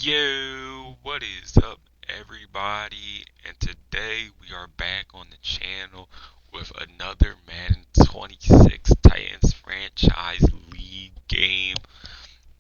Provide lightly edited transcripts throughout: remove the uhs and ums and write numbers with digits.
Yo, what is up, everybody? And today we are back on the channel with another Madden 26 Titans franchise league game.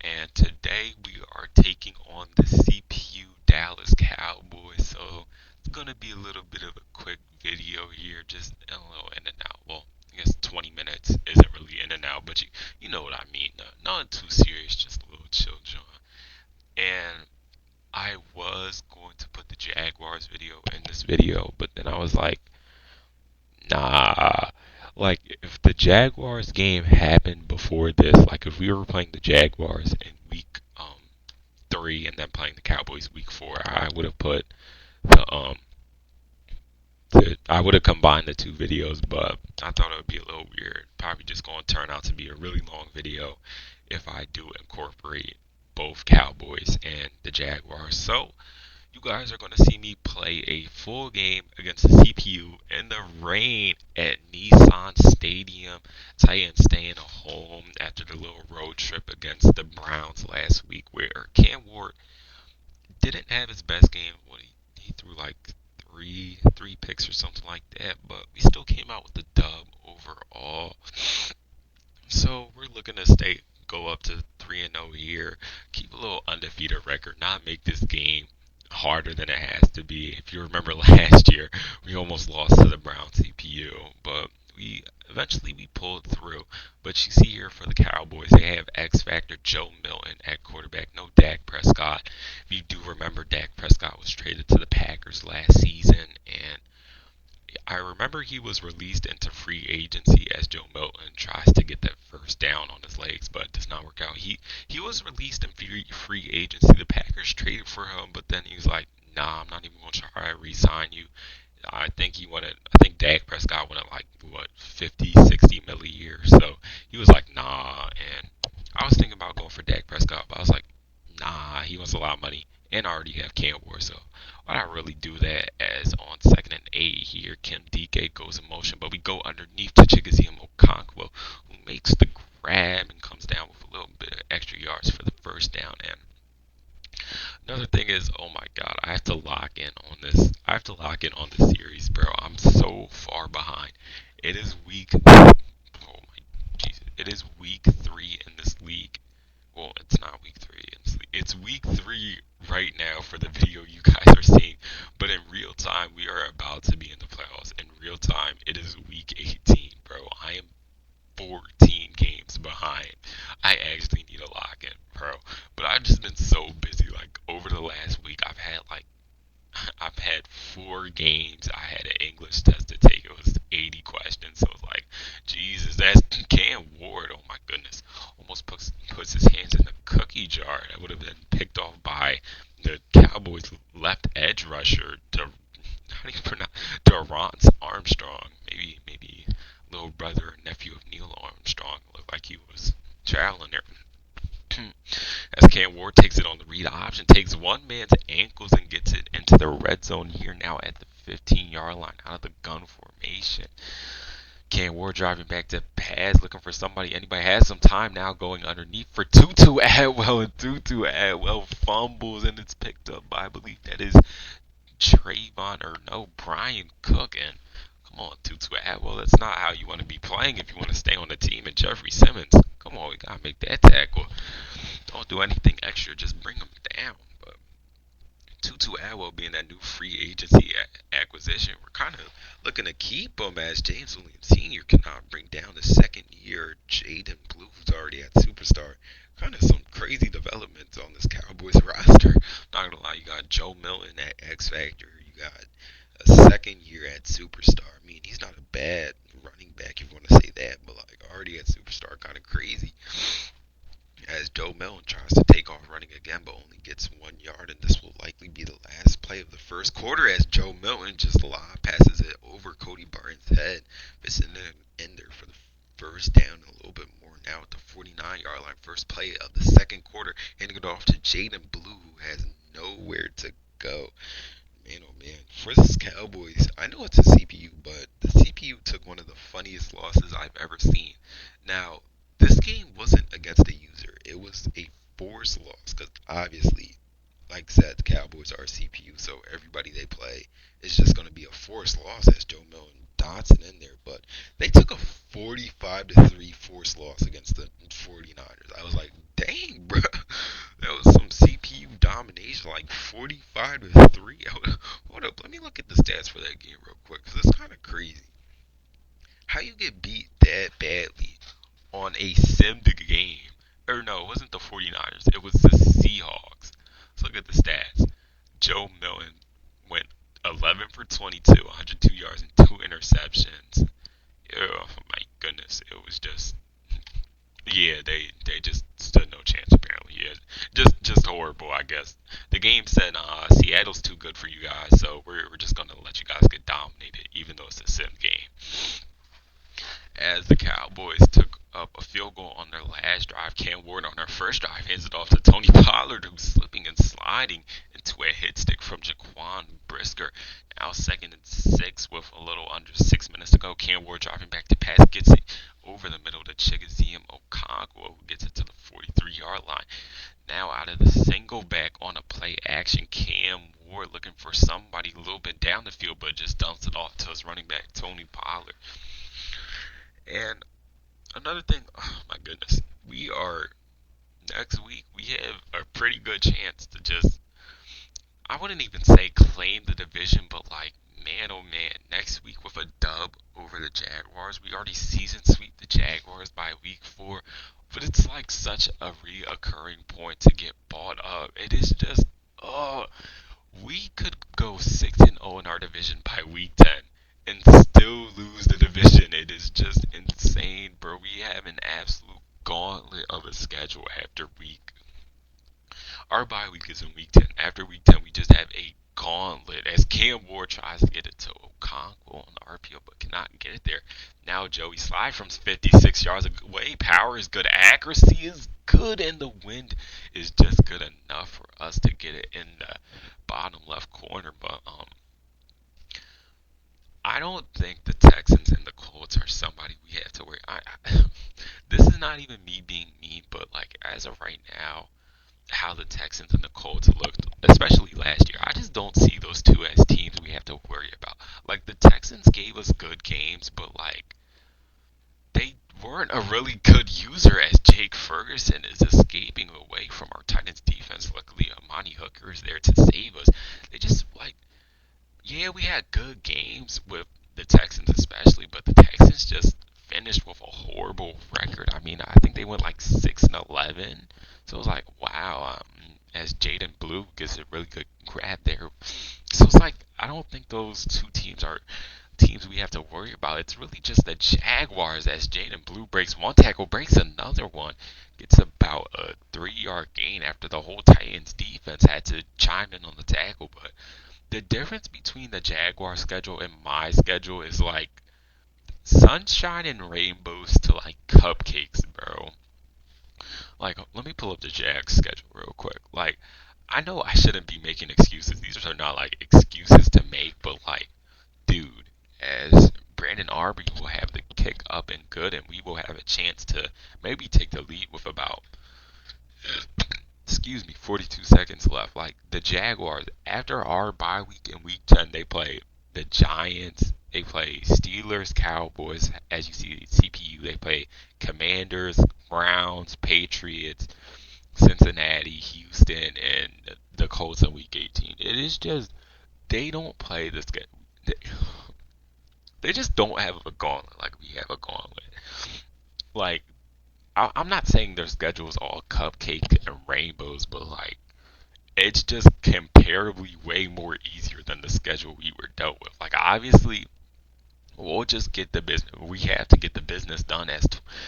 And today we are taking on the CPU Dallas Cowboys. So it's gonna be a little bit of a quick video here, just a little in and out. Well, I guess 20 minutes isn't really in and out, but you know what I mean. Nothing too serious, just a little chill joint. And I was going to put the Jaguars video in this video, but then I was like, nah. Like, if the Jaguars game happened before this, like if we were playing the Jaguars in week 3 and then playing the Cowboys week 4, I would have put I would have combined the two videos, but I thought it would be a little weird. Probably just going to turn out to be a really long video if I do incorporate both Cowboys and the Jaguars. So you guys are going to see me play a full game against the CPU in the rain at Nissan Stadium. Titans staying home after the little road trip against the Browns last week, where Cam Ward didn't have his best game. He threw like three picks or something like that, but we still came out with the dub overall. So we're looking to go up to 3-0 here, keep a little undefeated record, not make this game harder than it has to be. If you remember last year, we almost lost to the Browns CPU, but we pulled through. But you see here for the Cowboys, they have X Factor Joe Milton at quarterback, no Dak Prescott. If you do remember, Dak Prescott was traded to the Packers last season, and I remember he was released into free agency as Joe Milton tries to get that first down on his legs, but it does not work out. He was released in free agency. The Packers traded for him, but then he was like, "Nah, I'm not even going to try to re-sign you." I think Dak Prescott wanted like what 50, 60 mil a year. So he was like, "Nah," and I was thinking about going for Dak Prescott, but I was like, "Nah, he wants a lot of money." And I already have Cam Ward, so why not really do that? As on 2nd and 8 here, Kim DK goes in motion, but we go underneath to Chigaziem Okonkwo, who makes the grab and comes down with a little bit of extra yards for the first down. And another thing is, oh my god, I have to lock in on this. I have to lock in on this series, bro. I'm so far behind. It is week. Oh my Jesus! It is week 3 in this league. Well, it's not week 3. It's week 3 right now for the video you guys are seeing. But in real time, we are about to be in the playoffs. In real time, it is week 18, bro. I am 14 games behind. I actually need a lock in, bro. But I've just been so busy. Like over the last week, I've had 4 games. I had an English test to take. It was 80 questions. So it was like, Jesus, that's Cam Ward. Oh my goodness. Almost puts his hands in the cookie jar. That would have been picked off by the Cowboys left edge rusher, how do you pronounce Durance Armstrong. Maybe little brother or nephew of Neil Armstrong. Looked like he was traveling there. As Cam Ward takes it on the read option, takes one man's ankles and gets it into the red zone here now at the 15-yard line out of the gun formation. Cam Ward driving back to pass, looking for somebody. Anybody has some time now going underneath for Tutu Atwell, and Tutu Atwell fumbles, and it's picked up by, I believe that is Trayvon, or no, Brian Cook. And come on, Tutu Atwell, that's not how you want to be playing if you want to stay on the team. And Jeffrey Simmons, come on, we got to make that tackle. Don't do anything extra, just bring him down. But Tutu Atwell being that new free agency acquisition, we're kind of looking to keep him, as James Williams Sr. cannot bring down the second year Jaden Blue, who's already at superstar. Kind of some crazy developments on this Cowboys roster. Not gonna lie, you got Joe Milton at X Factor. You got a second year at superstar. I mean, he's not a bad running back if you want to say that, but like already at superstar, kind of crazy. As Joe Milton tries to take off running again, but only gets 1 yard, and this will likely be the last play of the first quarter as Joe Milton just lob passes it over Cody Barton's head. It's in there for the first down, a little bit more now at the 49-yard line. First play of the second quarter, handing it off to Jaden Blue, who has nowhere to go. Man, oh man, for this Cowboys, I know it's a CPU, but the CPU took one of the funniest losses I've ever seen. Now, this game wasn't against a user, it was a forced loss, because obviously, like I said, the Cowboys are a CPU, so everybody they play is just going to be a forced loss as Joe Milton Dotson in there. But they took a 45-3 forced loss against the 49ers. I was like, dang, bro, that was some CPU domination, like 45-3. Hold up, let me look at the stats for that game real quick, because it's kind of crazy. How you get beat that badly on a simmed game? Or no, it wasn't the 49ers, it was the Seahawks. Let's look at the stats. Joe Milton went 11 for 22, 102 yards, and 2 interceptions. Oh my goodness, it was just yeah, they just stood no chance apparently. Yeah, just horrible, I guess. The game said Seattle's too good for you guys, so we're just gonna let you guys get dominated, even though it's a sim game. As the Cowboys took up a field goal on their last drive, Cam Ward on their first drive hands it off to Tony Pollard, who's slipping and sliding into a hit stick from Jaquan Brisker. Now 2nd and 6 with a little under 6 minutes to go. Cam Ward driving back to pass, gets it over the middle to Chigazium Okonkwo, who gets it to the 43-yard line. Now out of the single back on a play action, Cam Ward looking for somebody a little bit down the field, but just dumps it off to his running back, Tony Pollard. And another thing, oh my goodness, we are next week. We have a pretty good chance to just, I wouldn't even say claim the division, but like, man, oh man, next week with a dub over the Jaguars. We already season sweep the Jaguars by week 4, but it's like such a reoccurring point to get bought up. It is just, oh, we could go 6-0 in our division by week 10 and still lose the division. It is just insane, bro. We have an absolute gauntlet of a schedule after week. Our bye week is in week 10. After week 10, we just have a gauntlet as Cam Ward tries to get it to Okonkwo on the RPO but cannot get it there. Now Joey Slide from 56 yards away. Power is good. Accuracy is good. And the wind is just good enough for us to get it in the bottom left corner. But I don't think the Texans and the Colts are somebody we have to worry. This is not even me being mean, but like as of right now, how the Texans and the Colts looked, especially last year, I just don't see those two as teams we have to worry about. Like the Texans gave us good games, but like they weren't a really good user as Jake Ferguson is escaping away from our Titans defense. Luckily, Amani Hooker is there to save us. They just like yeah, we had good games with the Texans especially, but the Texans just finished with a horrible record. I mean, I think they went like 6-11. So it was like, wow. As Jaden Blue gets a really good grab there. So it's like I don't think those two teams are teams we have to worry about. It's really just the Jaguars as Jaden Blue breaks one tackle, breaks another one, gets about a 3-yard gain after the whole Titans defense had to chime in on the tackle. But the difference between the Jaguar schedule and my schedule is like sunshine and rainbows to like cupcakes, bro. Like, let me pull up the Jags schedule real quick. Like, I know I shouldn't be making excuses. These are not like excuses to make, but like, dude, as Brandon Arby will have the kick up and good, and we will have a chance to maybe take the lead with about excuse me, 42 seconds left. Like the Jaguars, after our bye week in week 10, they play the Giants, they play Steelers, Cowboys, as you see, CPU, they play Commanders, Browns, Patriots, Cincinnati, Houston, and the Colts in week 18. It is just, they don't play this game. They just don't have a gauntlet like we have a gauntlet. Like, I'm not saying their schedule is all cupcake and rainbows, but like it's just comparably way more easier than the schedule we were dealt with. Like obviously we'll just get the business. We have to get the business done as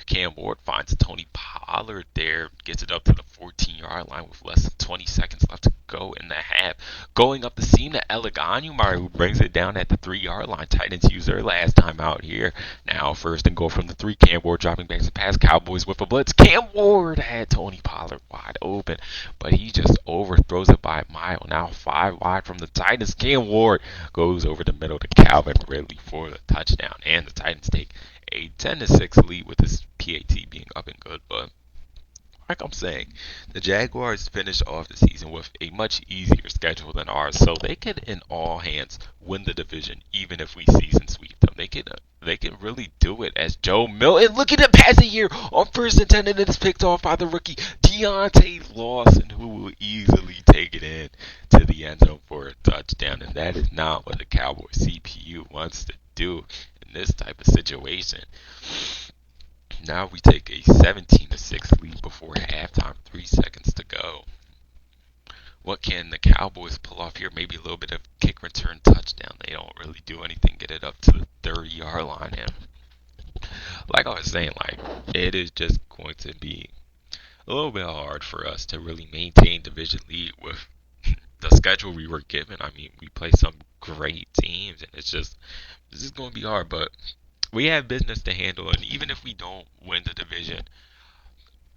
Cam Ward finds Tony Pollard there, gets it up to the 14-yard line with less than 20 seconds left to go in the half. Going up the seam to Eleganyumari, who brings it down at the 3-yard line. Titans use their last time out here. Now 1st and goal from the 3. Cam Ward dropping back to pass. Cowboys with a blitz. Cam Ward had Tony Pollard wide open, but he just overthrows it by a mile. Now 5 wide from the Titans. Cam Ward goes over the middle to Calvin Ridley for the touchdown, and the Titans take a 10-6 lead with this PAT being up and good. But like I'm saying, the Jaguars finished off the season with a much easier schedule than ours, so they could, in all hands, win the division, even if we season sweep them. They can really do it. As Joe Milton, look at the passing here on first and 10, and it's picked off by the rookie Deontay Lawson, who will easily take it in to the end zone for a touchdown, and that is not what the Cowboys CPU wants to do in this type of situation. Now we take a 17-6 lead before halftime, 3 seconds to go. What can the Cowboys pull off here? Maybe a little bit of kick return touchdown. They don't really do anything, get it up to the 30-yard line. And like I was saying, like it is just going to be a little bit hard for us to really maintain division lead with the schedule we were given. I mean, we play some great teams, and this is going to be hard. But we have business to handle, and even if we don't win the division,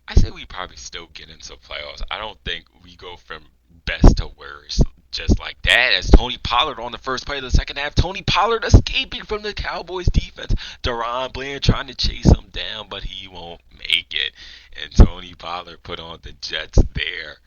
I say we probably still get into playoffs. I don't think we go from best to worst just like that. As Tony Pollard on the first play of the second half, Tony Pollard escaping from the Cowboys defense. Deron Bland trying to chase him down, but he won't make it. And Tony Pollard put on the Jets there.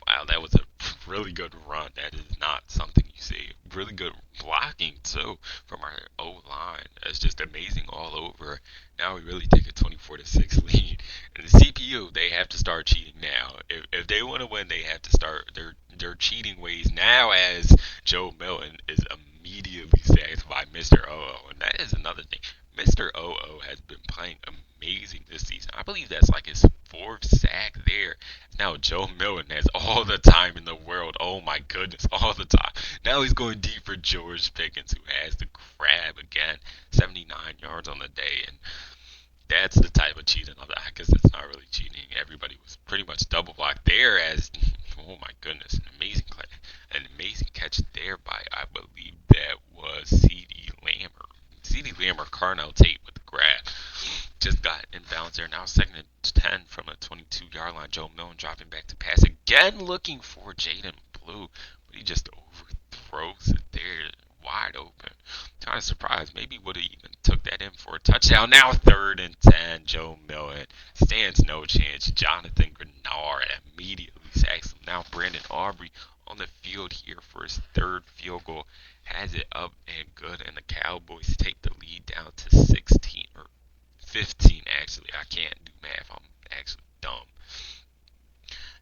Wow, that was a really good run. That is not something you see. Really good blocking too from our O line. It's just amazing all over. Now we really take a 24-6 lead. And the CPU, they have to start cheating now. If they want to win, they have to start their cheating ways now. As Joe Milton is immediately sacked by Mr. OO, and that is another thing. Mr. OO has been playing amazing this season. I believe that's like his fourth sack there. Now Joe Milton has all the time in the world. Oh my goodness, all the time. Now he's going deep for George Pickens, who has the grab again. 79 yards on the day, and that's the type of cheating. I guess it's not really cheating. Everybody was pretty much double blocked there. As oh my goodness, an amazing catch there by, I believe that was C.D. Lamb or C.D. Lamb or Carnell Tate with the grab. Just got inbounds there. Now second and 10 from a 22-yard line. Joe Milton dropping back to pass again, looking for Jaden Blue, but he just overthrows it there, wide open. Kind of surprised. Maybe would have even took that in for a touchdown. Now third and 10. Joe Milton stands no chance. Jonathan Grenard immediately sacks him. Now Brandon Aubrey on the field here for his third field goal. Has it up and good, and the Cowboys take the lead down to 16 or 15 actually. I can't do math. I'm actually dumb.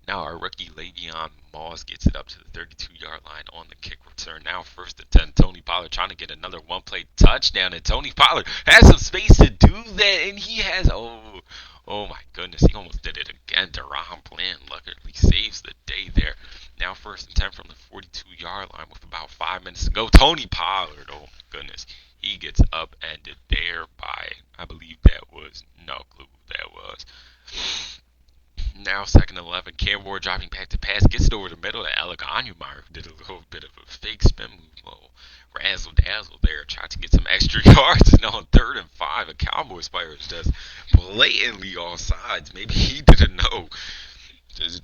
Now our rookie Le'Veon Moss gets it up to the 32-yard line on the kick return. Now first and 10. Tony Pollard trying to get another one-play touchdown, and Tony Pollard has some space to do that, and he has oh my goodness, he almost did it again. Deron Bland luckily saves the day there. Now first and 10 from the 42-yard line with about 5 minutes to go. Tony Pollard, oh my goodness, he gets upended there by, I believe that was, no clue who that was. Now second and 11, Cam Ward dropping back to pass, gets it over the middle to Alec Onyemar, who did a little bit of a fake spin move, little razzle dazzle there, tried to get some extra yards, and on third and 5, a Cowboys player is just blatantly offsides. Maybe he didn't know.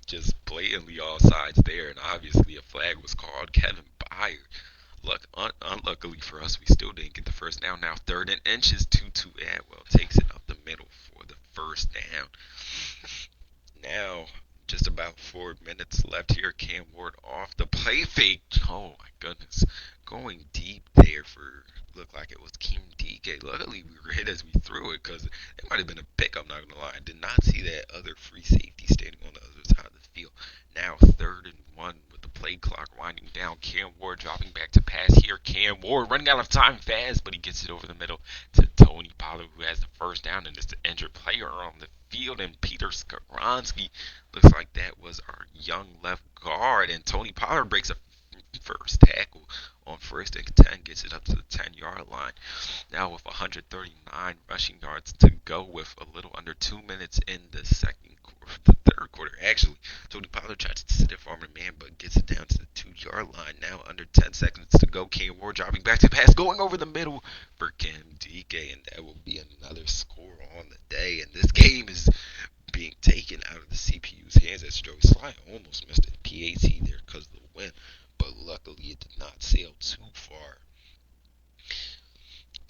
Just blatantly offsides there, and obviously a flag was called. Kevin Byard. Unluckily for us, we still didn't get the first down. Now third and inches, Tutu Atwell takes it up the middle for the first down. Now, just about 4 minutes left here. Cam Ward off the play fake. Oh my goodness. Going deep there for, looked like it was Kim DK. Luckily, we were hit as we threw it because it might have been a pick. I'm not going to lie. I did not see that other free safety standing on the other side of the field. Now, third and 1 with the play clock winding down. Cam Ward dropping back to pass here. Cam Ward running out of time fast, but he gets it over the middle to Tony Pollard, who has the first down, and is the injured player on the field. And Peter Skoronsky, looks like that was our young left guard. And Tony Pollard breaks a first tackle on first and 10, gets it up to the 10-yard line. Now with 139 rushing yards to go with a little under 2 minutes in the third quarter actually. Tony Pollard tries to stiff arm a man, but gets it down to the 2-yard line. Now under 10 seconds to go. Cam Ward dropping back to pass, going over the middle for Kim DK, and that will be another score on the day. And this game is being taken out of the CPU's hands, as Joey Sly almost missed a PAT there because of the wind, but luckily it did not sail too far.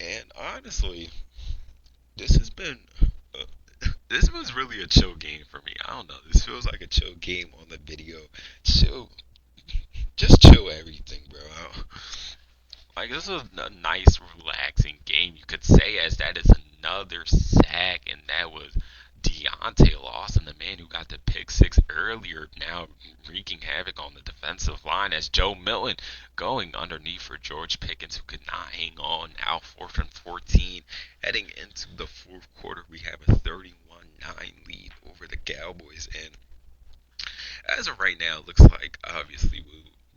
And honestly, this has been this was really a chill game for me. I don't know. This feels like a chill game on the video. Chill, just chill everything, bro. Like this is a nice, relaxing game. You could say as that is another sack, and that was Deontay Lawson, the man who got the pick six earlier, now wreaking havoc on the defensive line as Joe Milton going underneath for George Pickens, who could not hang on. Now 4th and 14, heading into the fourth quarter, we have a 31-9 lead over the Cowboys, and as of right now, it looks like obviously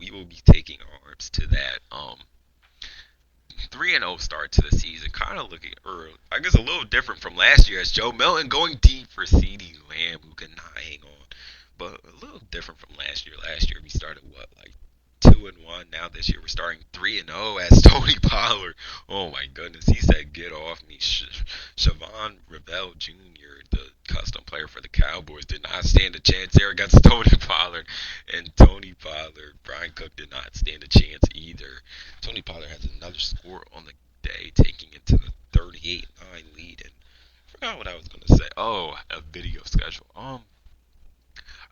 we will be taking arms to that 3-0 start to the season, kind of looking, or I guess a little different from last year as Joe Milton going deep for CeeDee Lamb, who could not hang on, but a little different from last year. Last year we started what, like 2-1. Now this year we're starting 3-0 as Tony Pollard. Oh my goodness, he said, "Get off me." Siobhan Revell Jr., the custom player for the Cowboys, did not stand a chance there against Tony Pollard, and Tony Pollard, Brian Cook did not stand a chance either. Tony Pollard has another score on the day, taking it to the 38-9 lead. And I forgot what I was gonna say. Oh, a video schedule.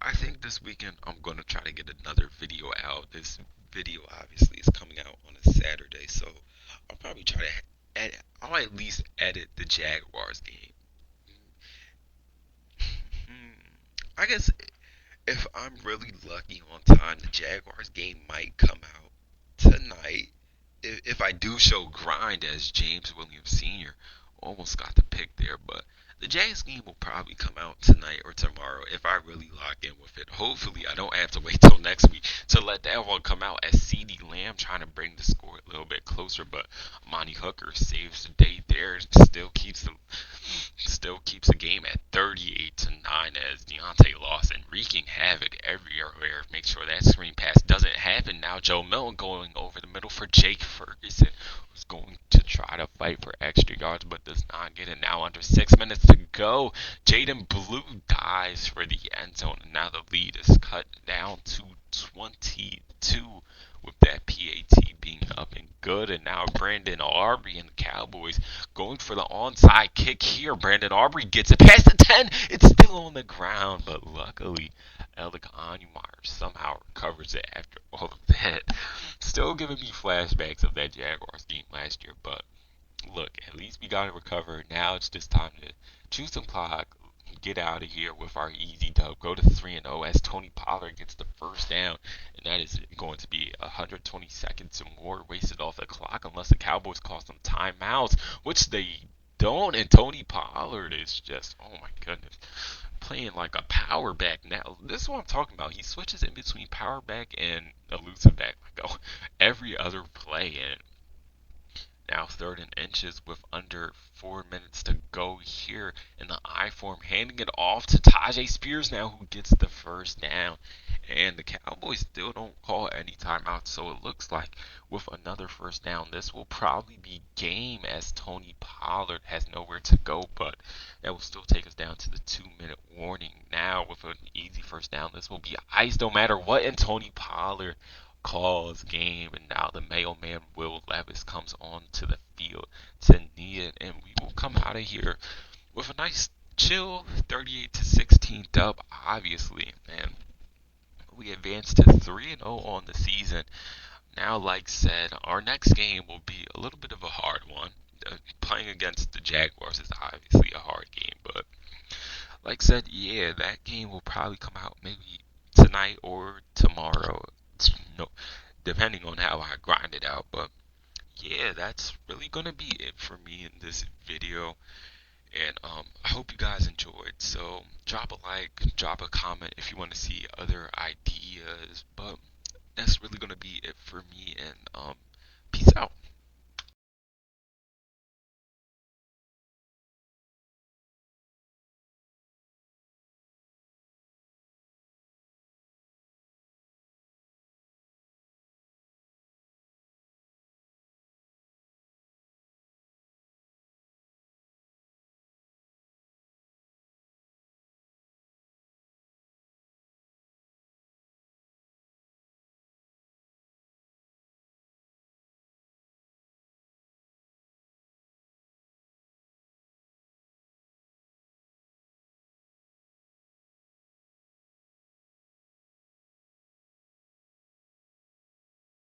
I think this weekend I'm gonna try to get another video out. This video obviously is coming out on a Saturday, so I'll probably try to edit. I'll at least edit the Jaguars game. I guess if I'm really lucky on time, the Jaguars game might come out tonight. If I do show grind as James Williams Sr. almost got the pick there, but the Jags game will probably come out tonight or tomorrow if I really lock in with it. Hopefully, I don't have to wait till next week to let that one come out as CeeDee Lamb trying to bring the score a little bit closer, but Monty Hooker saves the day there and still keeps the game at 38-9 as Deontay Lawson wreaking havoc everywhere. Make sure that screen pass doesn't happen. Now Joe Milton going over the middle for Jake Ferguson, who's going to try to fight for extra yards but does not get it. Now under 6 minutes to go, Jaden Blue dives for the end zone, and now the lead is cut down to 22 with that PAT being up and good. And now Brandon Aubrey and the Cowboys going for the onside kick here. Brandon Aubrey gets it past the 10. It's still on the ground, but luckily Alec Onumar somehow recovers it after all of that. Still giving me flashbacks of that Jaguars game last year, but look, at least we got to recover. Now it's just time to choose some clock, get out of here with our easy dub. Go to 3-0 as Tony Pollard gets the first down, and that is going to be 120 seconds or more wasted off the clock unless the Cowboys call some timeouts, which they don't. And Tony Pollard is just, oh my goodness, playing like a power back now. This is what I'm talking about. He switches in between power back and elusive back like every other play, and now 3rd and inches with under 4 minutes to go here in the I form, handing it off to Tajay Spears now, who gets the first down. And the Cowboys still don't call any timeouts, so it looks like with another first down, this will probably be game as Tony Pollard has nowhere to go, but that will still take us down to the 2-minute warning. Now with an easy first down, this will be ice no matter what, and Tony Pollard calls game, and now the mailman Will Levis comes onto the field to knee it, and we will come out of here with a nice chill 38-16 dub, obviously, and we advance to 3-0 on the season. Now, like said, our next game will be a little bit of a hard one. Playing against the Jaguars is obviously a hard game, but like said, yeah, that game will probably come out maybe tonight or tomorrow. No, depending on how I grind it out. But yeah, that's really gonna be it for me in this video. And I hope you guys enjoyed. So drop a like, drop a comment if you want to see other ideas. But that's really gonna be it for me. And peace out.